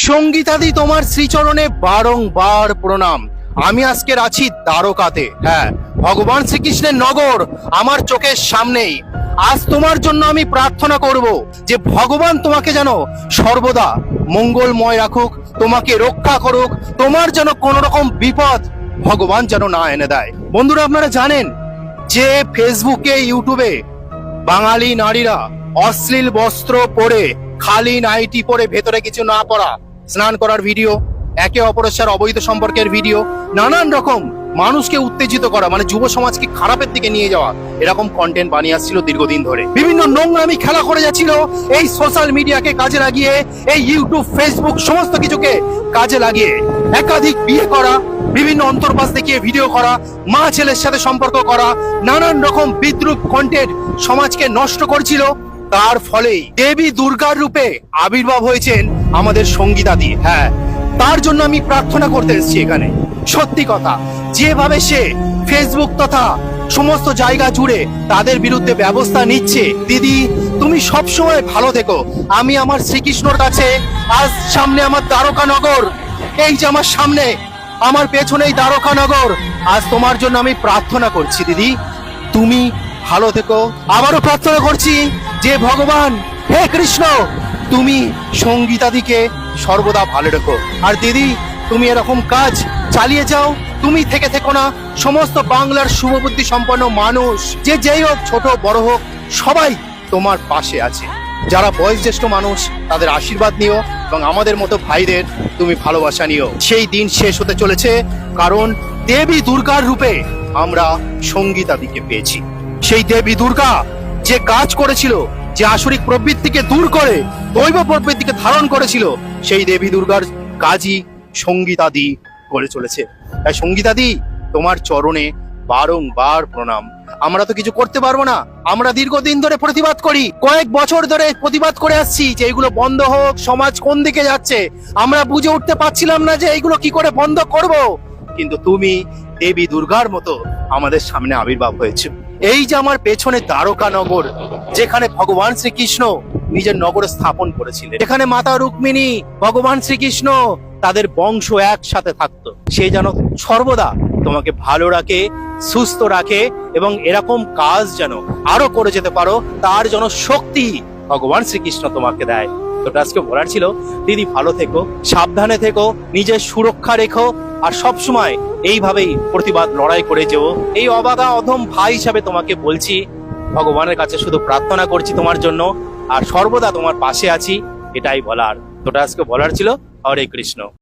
সঙ্গীতাদি তোমার শ্রীচরণে বারংবার প্রণাম। আমি আজকের আছি দ্বারকাতে। হ্যাঁ, ভগবান শ্রীকৃষ্ণের নগর আমার চোখের সামনেই। আজ তোমার জন্য আমি প্রার্থনা করব যে ভগবান তোমাকে যেন সর্বদা মঙ্গলময় রাখুক, তোমাকে রক্ষা করুক, তোমার যেন কোনো রকম বিপদ ভগবান যেন না এনে দেয়। বন্ধুরা, আপনারা জানেন যে ফেসবুকে, ইউটিউবে বাঙালি নারীরা অশ্লীল বস্ত্র পরে, খালি নাইটি পরে, ভেতরে কিছু না পরা, স্নান করার ভিডিও, একে অপরের সাথে অবৈধ সম্পর্কের ভিডিও, নানান রকম মানুষকে উত্তেজিত করা, মানে যুব সমাজকে খারাপের দিকে নিয়ে যাওয়া, এরকম কন্টেন্ট বানিয়ে আসছিল দীর্ঘদিন ধরে। বিভিন্ন নোংরামি খেলা করে যাচ্ছিল এই সোশ্যাল মিডিয়াকে কাজে লাগিয়ে, এই ইউটিউব, ফেসবুক সমস্ত কিছুকে কাজে লাগিয়ে একাধিক বিয়ে করা, বিভিন্ন অন্তর্বাস দেখিয়ে ভিডিও করা, মা ছেলের সাথে সম্পর্ক করা, নানান রকম বিদ্রুপ কন্টেন্ট সমাজকে নষ্ট করছিল। তার ফলেই দেবী দুর্গার রূপে আবির্ভাব হয়েছেন আমাদের সঙ্গীতাদি। হ্যাঁ, তার জন্য আমি প্রার্থনা করতে এসেছি এখানে। সত্যি কথা, যেভাবে সে ফেসবুক তথা সমস্ত জায়গা জুড়ে তাদের বিরুদ্ধে ব্যবস্থা নিচ্ছে, দিদি তুমি সবসময় ভালো থেকো। আমি আমার শ্রীকৃষ্ণর কাছে, আজ সামনে আমার দ্বারকানগর, এই যে আমার সামনে, আমার পেছনেই দ্বারকানগর, আজ তোমার জন্য আমি প্রার্থনা করছি দিদি, তুমি ভালো থেকো। আবারও প্রার্থনা করছি যে ভগবান, হে কৃষ্ণ, তুমি সঙ্গীতাদিকে সর্বদা ভালো রেখো। আর দিদি, তুমি এরকম কাজ চালিয়ে যাও, তুমি থেকে থেকো না। সমস্ত বাংলার শুভবুদ্ধি সম্পন্ন মানুষ, যে যেই হোক, ছোট বড় হোক, সবাই তোমার পাশে আছে। যারা বয়োজ্যেষ্ঠ মানুষ, তাদের আশীর্বাদ নিও এবং আমাদের মতো ভাইদের তুমি ভালোবাসা নিও। সেই দিন শেষ হতে চলেছে, কারণ দেবী দুর্গার রূপে আমরা সঙ্গীতাদিকে পেয়েছি। সেই দেবী দুর্গা যে কাজ করেছিল, যে আসরিক প্রবৃত্তিকে দূর করে দৈব প্রবৃত্তিকে ধারণ করেছিল, সেই দেবী দুর্গার কাজই সঙ্গীতাদি করে চলেছে। তাই সঙ্গীতাদি, তোমার চরণে বারংবার প্রণাম। আমরা তো কিছু করতে পারবো না, আমরা দীর্ঘদিন ধরে প্রতিবাদ করি, কয়েক বছর ধরে প্রতিবাদ করে আসছি যে এগুলো বন্ধ হোক। সমাজ কোন দিকে যাচ্ছে আমরা বুঝে উঠতে পারছিলাম না যে এইগুলো কি করে বন্ধ করব, কিন্তু তুমি দেবী দুর্গার মতো আমাদের সামনে আবির্ভাব হয়েছে। এই যে আমার পেছনে দ্বারকানগর, যেখানে ভগবান শ্রীকৃষ্ণ নিজের নগর স্থাপন করেছিলেন, এখানে মাতা রুক্মিণী, ভগবান শ্রীকৃষ্ণ, তাদের বংশ একসাথে থাকতো। সে যেন সর্বদা তোমাকে ভালো রাখে, সুস্থ রাখে এবং এরকম কাজ যেন আরো করে যেতে পারো, তার যেন শক্তি ভগবান শ্রীকৃষ্ণ তোমাকে দেয়। তো আজকে বলার ছিল, দিদি ভালো থেকো, সাবধানে থেকো, নিজের সুরক্ষা রেখো, আর সবসময় এইভাবেই প্রতিবাদ লড়াই করে যেও। এই অবাগা অধম ভাই হিসাবে তোমাকে বলছি, ভগবানের কাছে শুধু প্রার্থনা করছি তোমার জন্য, আর সর্বদা তোমার পাশে আছি, এটাই বলার। তো আজকে বলার ছিল। হরে কৃষ্ণ।